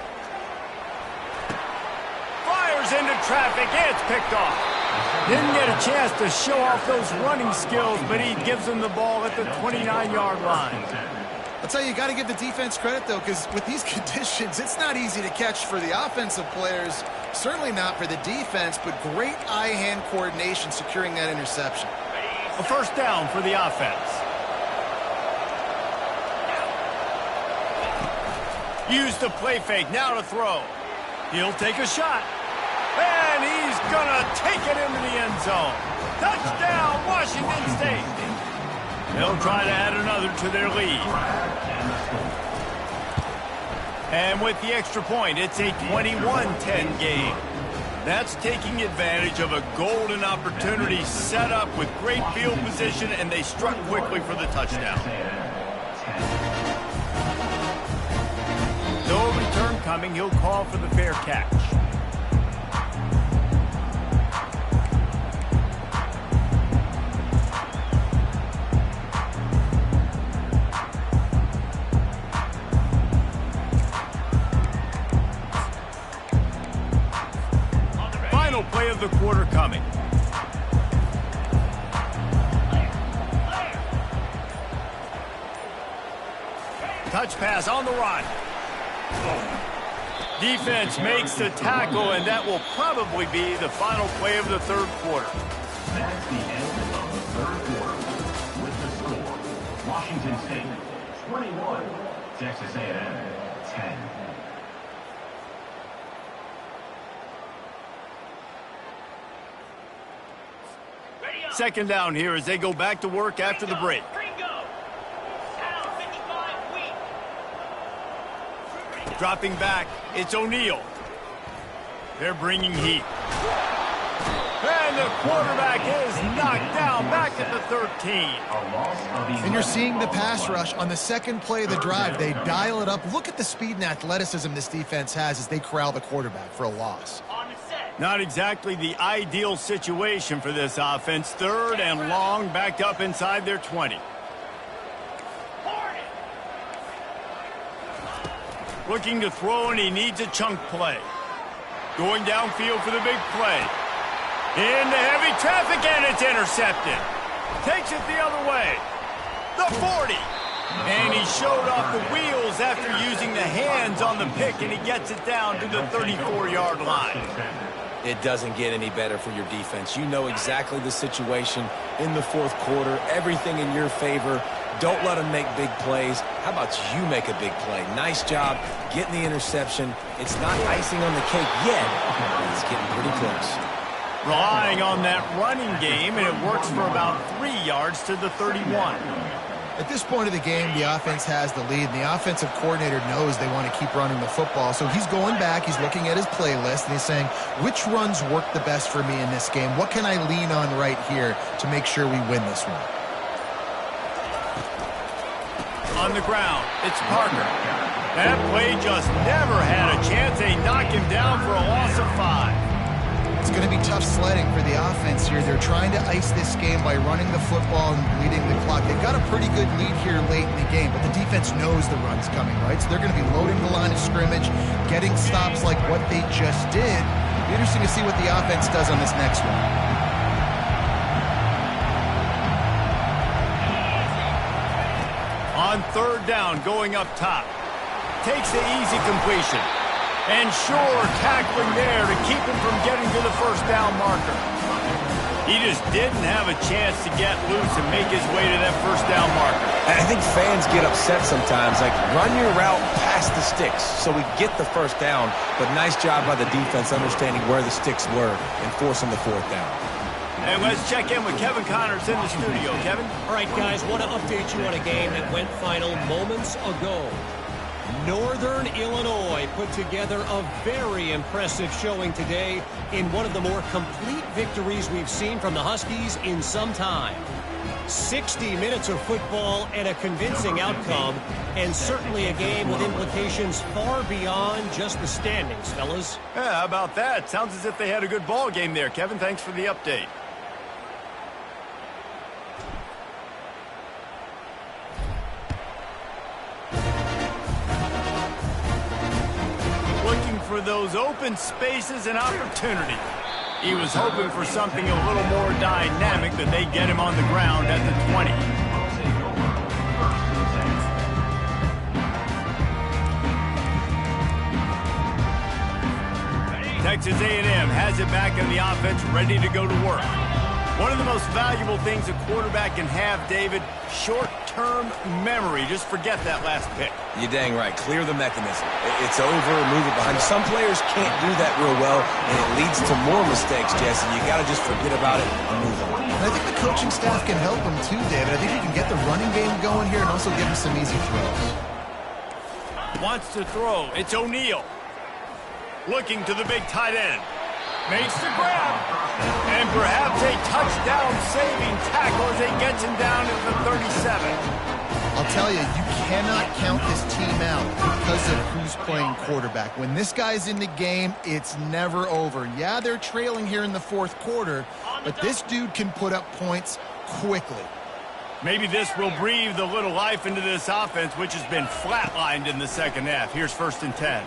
Fires into traffic, it's picked off. Didn't get a chance to show off those running skills, but he gives them the ball at the 29-yard line. I'll tell you, you got to give the defense credit, though, because with these conditions, it's not easy to catch for the offensive players, certainly not for the defense, but great eye-hand coordination securing that interception. A 1st down for the offense. Use the play fake, now to throw. He'll take a shot. And he's gonna take it into the end zone. Touchdown, Washington State. They'll try to add another to their lead. And with the extra point, it's a 21-10 game. That's taking advantage of a golden opportunity set up with great field position, and they struck quickly for the touchdown. No return coming. He'll call for the fair catch. Final play of the quarter coming. Touch pass on the run. Defense makes the tackle, and that will probably be the final play of the 3rd quarter. That's the end of the 3rd quarter. With the score, Washington State 21, Texas A&M 10. Second down here as they go back to work after the break. Dropping back, it's O'Neal. They're bringing heat. And the quarterback is knocked down back at the 13. And you're seeing the pass rush on the 2nd play of the drive. They dial it up. Look at the speed and athleticism this defense has as they corral the quarterback for a loss. Not exactly the ideal situation for this offense. 3rd and long, backed up inside their 20. Looking to throw, and he needs a chunk play. Going downfield for the big play. Into heavy traffic, and it's intercepted. Takes it the other way. The 40. And he showed off the wheels after using the hands on the pick, and he gets it down to the 34-yard line. It doesn't get any better for your defense. You know exactly the situation in the fourth quarter, everything in your favor. Don't let them make big plays. How about you make a big play? Nice job getting the interception. It's not icing on the cake yet, but it's getting pretty close. Relying on that running game, and it works for about 3 yards to the 31. At this point of the game, the offense has the lead, and the offensive coordinator knows they want to keep running the football. So he's going back, he's looking at his playlist, and he's saying, which runs work the best for me in this game? What can I lean on right here to make sure we win this one? On the ground, it's Parker. That play just never had a chance. They knock him down for a loss of 5. It's going to be tough sledding for the offense here. They're trying to ice this game by running the football and bleeding the clock. They've got a pretty good lead here late in the game, but the defense knows the run's coming, right? So they're going to be loading the line of scrimmage, getting stops like what they just did. It'll be interesting to see what the offense does on this next one. On third down, going up top. Takes the easy completion. And sure, tackling there to keep him from getting to the first down marker. He just didn't have a chance to get loose and make his way to that first down marker. I think fans get upset sometimes, like run your route past the sticks so we get the first down, but nice job by the defense understanding where the sticks were and forcing the fourth down. And let's check in with Kevin Connors in the studio. Kevin? All right, guys, want to update you on a game that went final moments ago. Northern Illinois put together a very impressive showing today in one of the more complete victories we've seen from the Huskies in some time. 60 minutes of football and a convincing outcome, and certainly a game with implications far beyond just the standings, fellas. Yeah, how about that? Sounds as if they had a good ball game there. Kevin, thanks for the update. For those open spaces and opportunity. He was hoping for something a little more dynamic, that they get him on the ground at the 20. Texas A&M has it back in the offense, ready to go to work. One of the most valuable things a quarterback can have, David, short-term memory. Just forget that last pick. You're dang right. Clear the mechanism. It's over, move it behind you. Some players can't do that real well, and it leads to more mistakes, Jesse. You got to just forget about it and move on. And I think the coaching staff can help him too, David. I think he can get the running game going here and also give him some easy throws. Wants to throw. It's O'Neal. Looking to the big tight end. Makes the grab. And perhaps a touchdown-saving tackle as he gets him down at the 37. I'll tell you cannot count this team out because of who's playing quarterback. When this guy's in the game, it's never over. Yeah, they're trailing here in the fourth quarter, but this dude can put up points quickly. Maybe this will breathe a little life into this offense, which has been flatlined in the second half. Here's 1st and 10.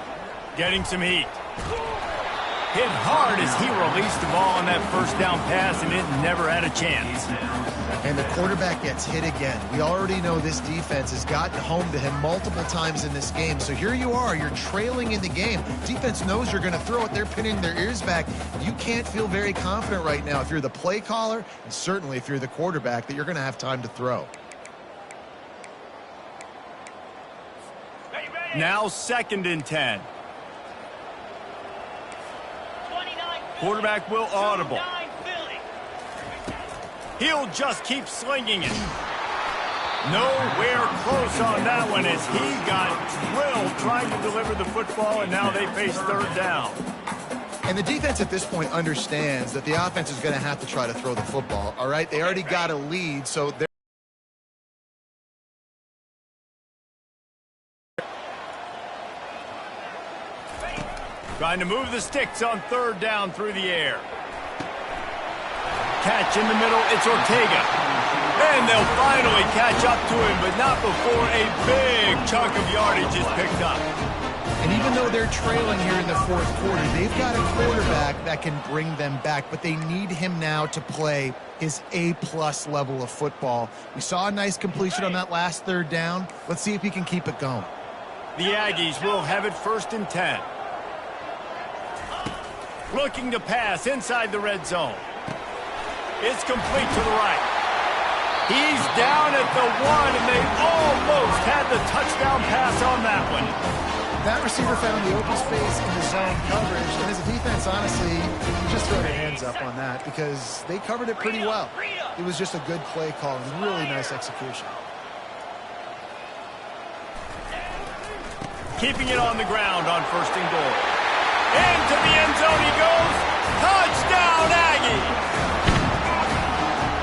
Getting some heat. Hit hard as he released the ball on that first down pass, and it never had a chance. And the quarterback gets hit again. We already know this defense has gotten home to him multiple times in this game. So here you are, you're trailing in the game. Defense knows you're going to throw it. They're pinning their ears back. You can't feel very confident right now if you're the play caller, and certainly if you're the quarterback, that you're going to have time to throw. Now 2nd and 10. Quarterback will audible. He'll just keep slinging it. Nowhere close on that one as he got drilled trying to deliver the football, and now they face 3rd down. And the defense at this point understands that the offense is going to have to try to throw the football, all right? They already got a lead, so they're trying to move the sticks on 3rd down through the air. Catch in the middle, it's Ortega. And they'll finally catch up to him, but not before a big chunk of yardage is picked up. And even though they're trailing here in the fourth quarter, they've got a quarterback that can bring them back, but they need him now to play his A-plus level of football. We saw a nice completion on that last 3rd down. Let's see if he can keep it going. The Aggies will have it 1st and 10. Looking to pass inside the red zone. It's complete to the right. He's down at the 1, and they almost had the touchdown pass on that one. That receiver found the open space in the zone coverage, and as a defense, honestly, you just throw your hands up on that because they covered it pretty well. It was just a good play call and really nice execution. Keeping it on the ground on 1st and goal. Into the end zone he goes. Touchdown, Aggie!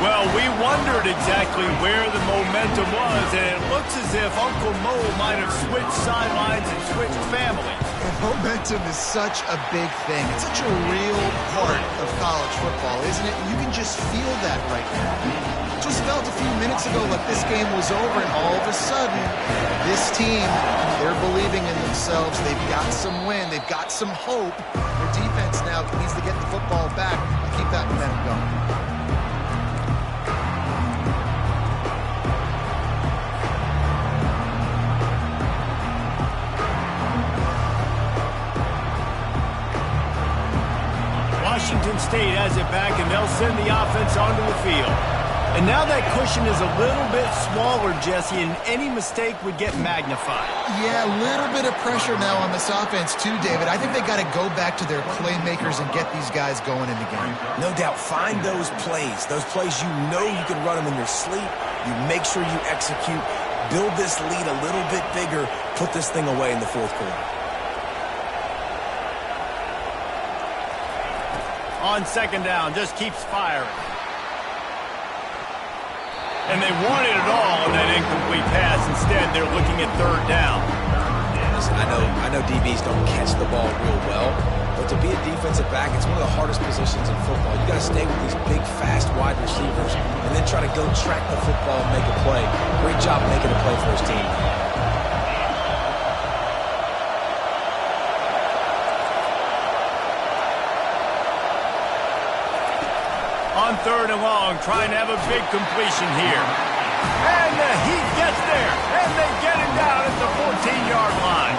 Well, we wondered exactly where the momentum was, and it looks as if Uncle Mo might have switched sidelines and switched families. And momentum is such a big thing. It's such a real part of college football, isn't it? You can just feel that right now. Just felt a few minutes ago like this game was over, and all of a sudden, this team, they're believing in themselves. They've got some wind. They've got some hope. Their defense now needs to get the football back and keep that momentum going. Washington State has it back, and they'll send the offense onto the field. And now that cushion is a little bit smaller, Jesse, and any mistake would get magnified. Yeah, a little bit of pressure now on this offense too, David. I think they got to go back to their playmakers and get these guys going in the game. No doubt, find those plays you know you can run them in your sleep. You make sure you execute, build this lead a little bit bigger, put this thing away in the 4th quarter. On 2nd down, just keeps firing. And they wanted it all on that incomplete pass. Instead, they're looking at 3rd down. Listen, I know DBs don't catch the ball real well, but to be a defensive back, it's one of the hardest positions in football. You got to stay with these big, fast wide receivers and then try to go track the football and make a play. Great job making a play for his team. On 3rd and long, trying to have a big completion here. And the Heat gets there, and they get him down at the 14-yard line.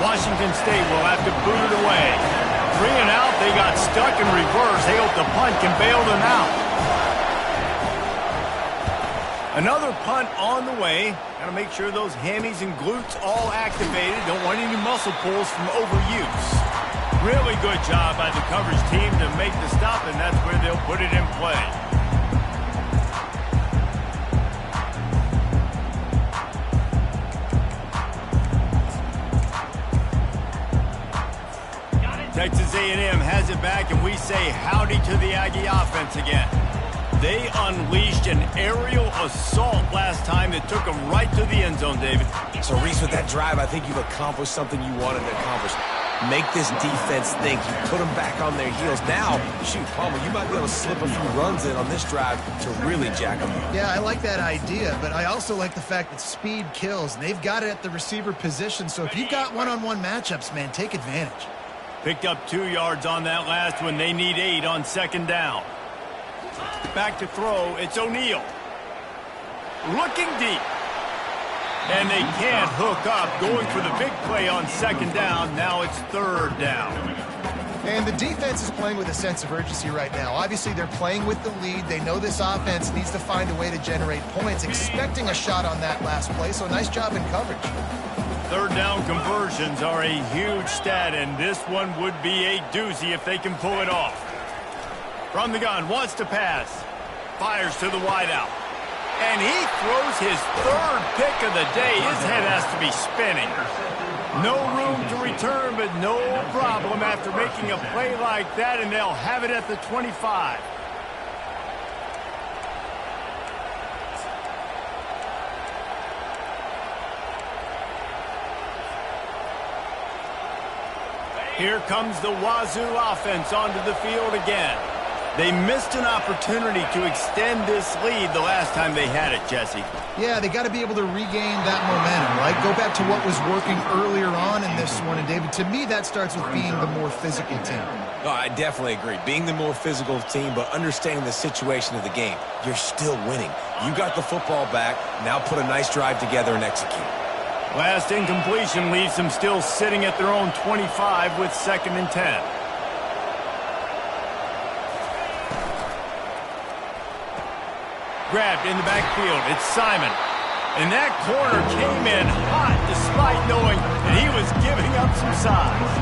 Washington State will have to boot it away. 3 and out, they got stuck in reverse. They hope the punt can bail them out. Another punt on the way. Got to make sure those hammies and glutes all activated. Don't want any muscle pulls from overuse. Really good job by the coverage team to make the stop, and that's where they'll put it in play. Texas A&M has it back, and we say howdy to the Aggie offense again. They unleashed an aerial assault last time that took them right to the end zone, David. So, Reese, with that drive, I think you've accomplished something you wanted to accomplish. Make this defense think. You put them back on their heels. Now, shoot, Palmer, you might be able to slip a few runs in on this drive to really jack them up. Yeah, I like that idea, but I also like the fact that speed kills, and they've got it at the receiver position. So if you've got one-on-one matchups, man, take advantage. Picked up 2 yards on that last one. They need 8 on 2nd down. Back to throw. It's O'Neal. Looking deep. And they can't hook up. Going for the big play on 2nd down. Now it's 3rd down. And the defense is playing with a sense of urgency right now. Obviously, they're playing with the lead. They know this offense needs to find a way to generate points, expecting a shot on that last play. So nice job in coverage. 3rd down conversions are a huge stat, and this one would be a doozy if they can pull it off. From the gun, wants to pass. Fires to the wideout. And he throws his 3rd pick of the day. His head has to be spinning. No room to return, but no problem after making a play like that, and they'll have it at the 25. Here comes the Wazoo offense onto the field again. They missed an opportunity to extend this lead the last time they had it, Jesse. Yeah, they got to be able to regain that momentum, right? Go back to what was working earlier on in this one. And, David, to me, that starts with being the more physical team. Oh, I definitely agree. Being the more physical team, but understanding the situation of the game. You're still winning. You got the football back. Now put a nice drive together and execute. Last incompletion leaves them still sitting at their own 25 with 2nd and 10. Grabbed in the backfield. It's Simon. And that corner came in hot despite knowing that he was giving up some size.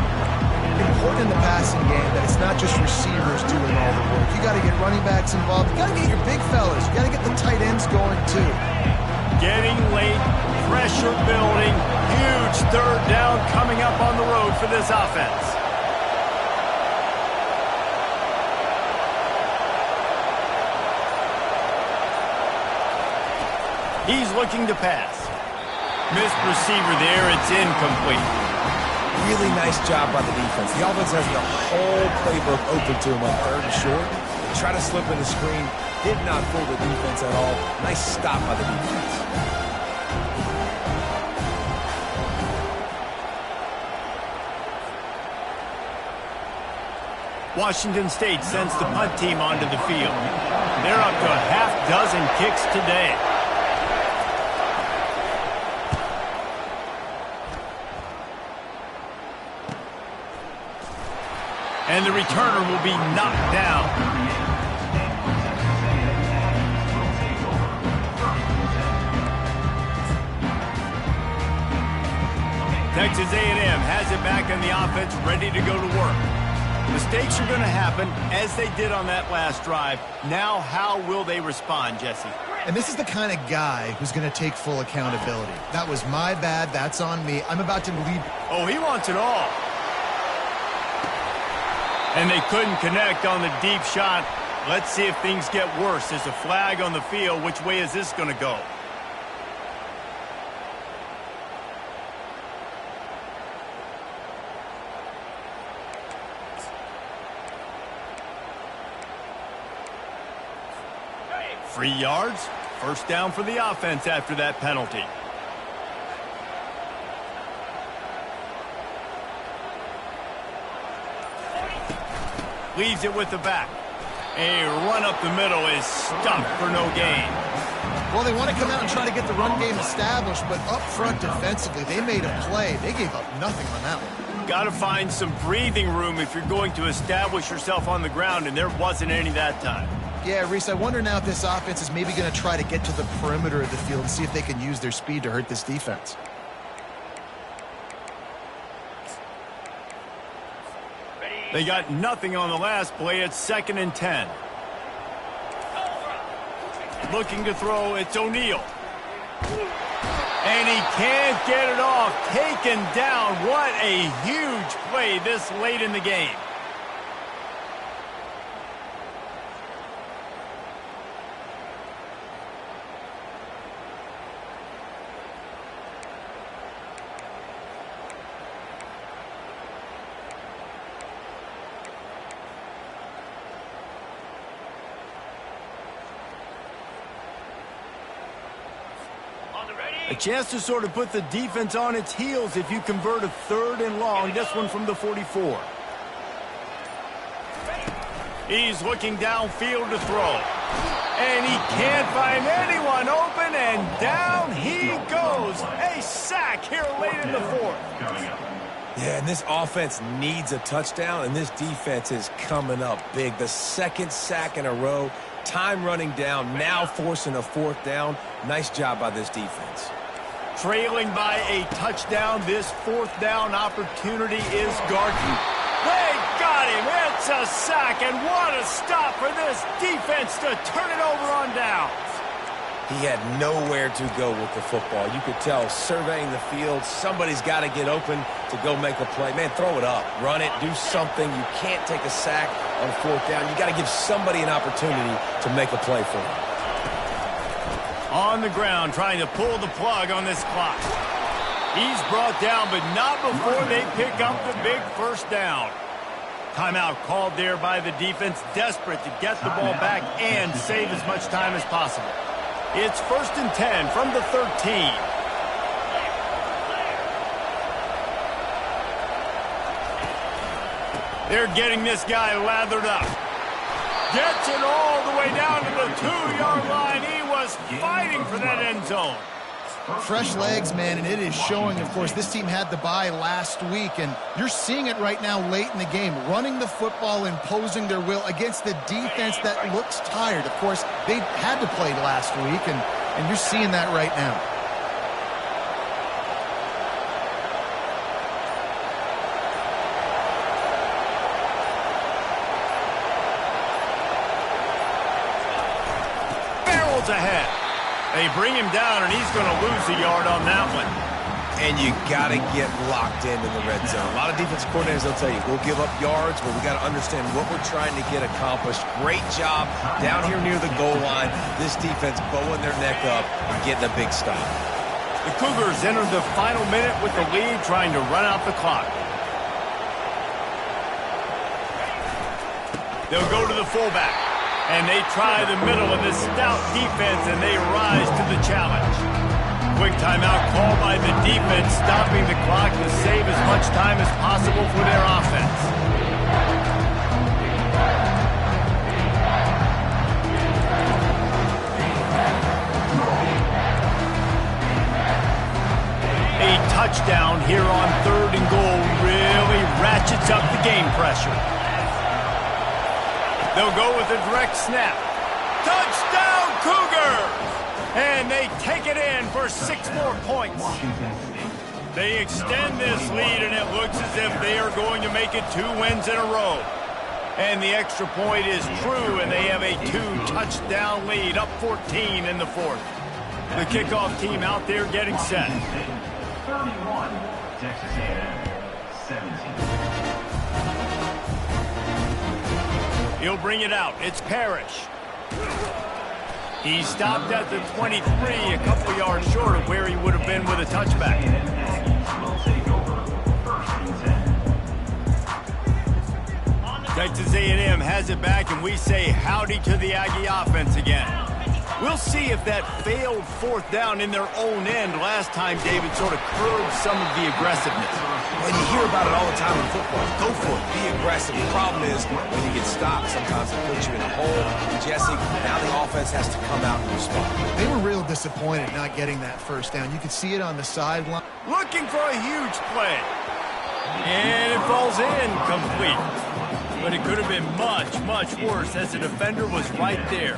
Important in the passing game that it's not just receivers doing all the work. You got to get running backs involved. You got to get your big fellas. You got to get the tight ends going too. Getting late, pressure building, huge third down coming up on the road for this offense. He's looking to pass. Missed receiver there, it's incomplete. Really nice job by the defense. The offense has the whole playbook open to him on third and short. They try to slip in the screen. Did not fool the defense at all. Nice stop by the defense. Washington State sends the punt team onto the field. They're up to a half dozen kicks today. And the returner will be knocked down. Texas A&M has it back on the offense, ready to go to work. Mistakes are going to happen, as they did on that last drive. Now, how will they respond, Jesse? And this is the kind of guy who's going to take full accountability. That was my bad. That's on me. I'm about to lead. Oh, he wants it all. And they couldn't connect on the deep shot. Let's see if things get worse. There's a flag on the field. Which way is this going to go? Free yards. First down for the offense after that penalty. Leaves it with the back. A run up the middle is stuffed for no gain. Well, they want to come out and try to get the run game established, but up front defensively, they made a play. They gave up nothing on that one. Got to find some breathing room if you're going to establish yourself on the ground, and there wasn't any that time. Yeah, Reese, I wonder now if this offense is maybe going to try to get to the perimeter of the field and see if they can use their speed to hurt this defense. They got nothing on the last play. It's 2nd and 10. Looking to throw, it's O'Neal. And he can't get it off. Taken down. What a huge play this late in the game. A chance to sort of put the defense on its heels if you convert a 3rd and long. This one from the 44. He's looking downfield to throw. And he can't find anyone open, and down he goes. A sack here late in the 4th. Yeah, and this offense needs a touchdown, and this defense is coming up big. The 2nd sack in a row. Time running down, now forcing a 4th down. Nice job by this defense. Trailing by a touchdown, this 4th down opportunity is Garden. They got him. It's a sack, and what a stop for this defense to turn it over on downs. He had nowhere to go with the football. You could tell, surveying the field, somebody's got to get open to go make a play. Man, throw it up, run it, do something. You can't take a sack on 4th down. You got to give somebody an opportunity to make a play for him. On the ground, trying to pull the plug on this clock. He's brought down, but not before they pick up the big 1st down. Timeout called there by the defense, desperate to get the ball back and save as much time as possible. It's 1st and 10 from the 13. They're getting this guy lathered up. Gets it all the way down to the 2-yard line. He was fighting for that end zone. Fresh legs, man, and it is showing. Of course, this team had the bye last week, and you're seeing it right now late in the game, running the football, imposing their will against the defense that looks tired. Of course, they had to play last week, and you're seeing that right now. Barrels ahead. They bring him down, and he's going to lose a yard on that one. And you got to get locked in the red zone. A lot of defensive coordinators, they'll tell you, we'll give up yards, but we got to understand what we're trying to get accomplished. Great job down here near the goal line. This defense bowing their neck up and getting a big stop. The Cougars enter the final minute with the lead, trying to run out the clock. They'll go to the fullback. And they try the middle of this stout defense, and they rise to the challenge. Quick timeout called by the defense, stopping the clock to save as much time as possible for their offense. A touchdown here on 3rd and goal really ratchets up the game pressure. They'll go with a direct snap. Touchdown, Cougars! And they take it in for 6 more points. They extend this lead, and it looks as if they are going to make it 2 wins in a row. And the extra point is true, and they have a 2-touchdown lead, up 14 in the 4th. The kickoff team out there getting set. 31, Texas A&M, 17. He'll bring it out. It's Parrish. He stopped at the 23, a couple yards short of where he would have been with a touchback. Texas A&M has it back, and we say howdy to the Aggie offense again. We'll see if that failed 4th down in their own end last time, David, sort of curbed some of the aggressiveness. Well, you hear about it all the time in football. Go for it. Be aggressive. The problem is when you get stopped, sometimes it puts you in a hole. And Jesse, now the offense has to come out and respond. They were real disappointed not getting that 1st down. You could see it on the sideline. Looking for a huge play. And it falls in complete. But it could have been much, much worse as the defender was right there.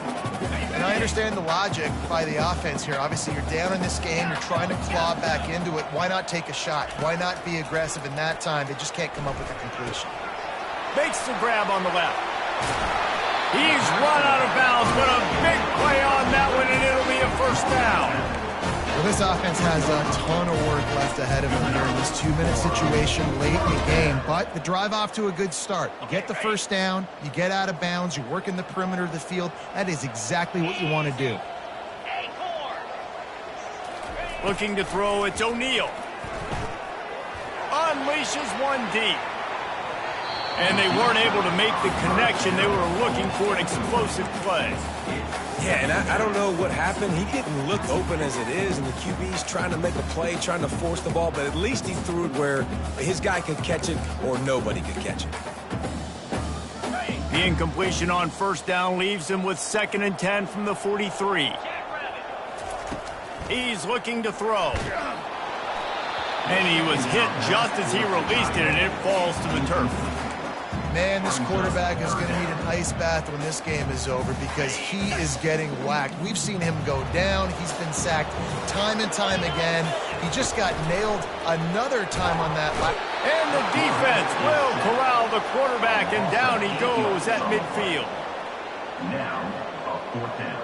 And I understand the logic by the offense here. Obviously, you're down in this game. You're trying to claw back into it. Why not take a shot? Why not be aggressive in that time? They just can't come up with a completion. Makes the grab on the left. He's run out of bounds, but a big play on that one, and it'll be a 1st down. Well, this offense has a ton of work left ahead of them here in this 2-minute situation late in the game. But the drive off to a good start. You get the 1st down, you get out of bounds, you work in the perimeter of the field. That is exactly what you want to do. Looking to throw, it's O'Neal. Unleashes one deep. And they weren't able to make the connection. They were looking for an explosive play. Yeah, and I don't know what happened. He didn't look open as it is, and the QB's trying to make a play, trying to force the ball, but at least he threw it where his guy could catch it or nobody could catch it. The incompletion on 1st down leaves him with 2nd and 10 from the 43. He's looking to throw. And he was hit just as he released it, and it falls to the turf. Man, this quarterback is going to need an ice bath when this game is over because he is getting whacked. We've seen him go down. He's been sacked time and time again. He just got nailed another time on that lap. And the defense will corral the quarterback, and down he goes at midfield. Now, a 4th down.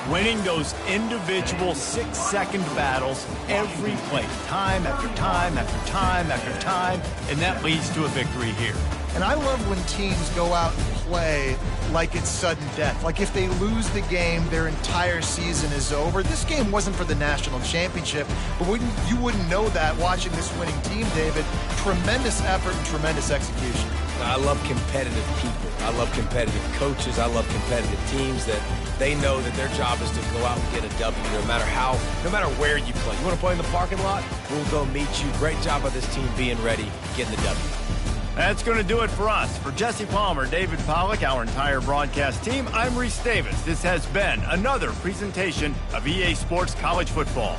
Winning those individual 6-second battles every play, time after time after time after time, and that leads to a victory here. And I love when teams go out and play like it's sudden death. Like if they lose the game, their entire season is over. This game wasn't for the national championship, but you wouldn't know that watching this winning team, David. Tremendous effort and tremendous execution. I love competitive people. I love competitive coaches. I love competitive teams that they know that their job is to go out and get a W no matter where you play. You want to play in the parking lot? We'll go meet you. Great job by this team being ready, getting the W. That's going to do it for us. For Jesse Palmer, David Pollack, our entire broadcast team, I'm Reese Davis. This has been another presentation of EA Sports College Football.